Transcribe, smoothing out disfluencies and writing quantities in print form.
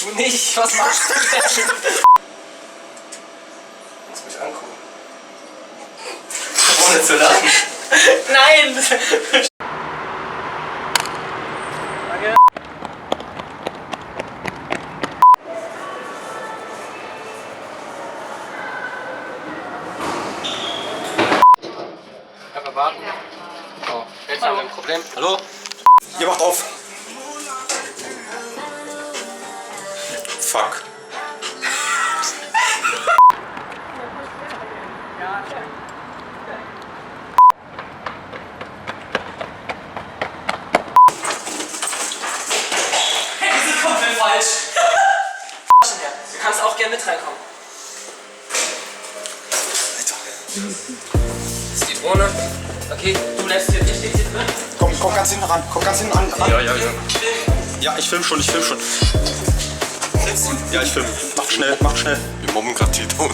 Du nicht, was machst du denn? Lass mich angucken. Ohne zu lachen. Nein! Danke. Einfach warten. Oh, jetzt haben wir ein Problem. Hallo? Ihr macht auf. Fuck. Die sind komplett falsch. Du kannst auch gerne mit reinkommen. Das ist die Drohne. Okay, du bleibst hier, stehst hier drin. Komm ganz hinten ran. Komm ganz hinten ran. Ja. Ja, ich film schon. Ja, ich film. Macht schnell. Wir mobben gerade Tito.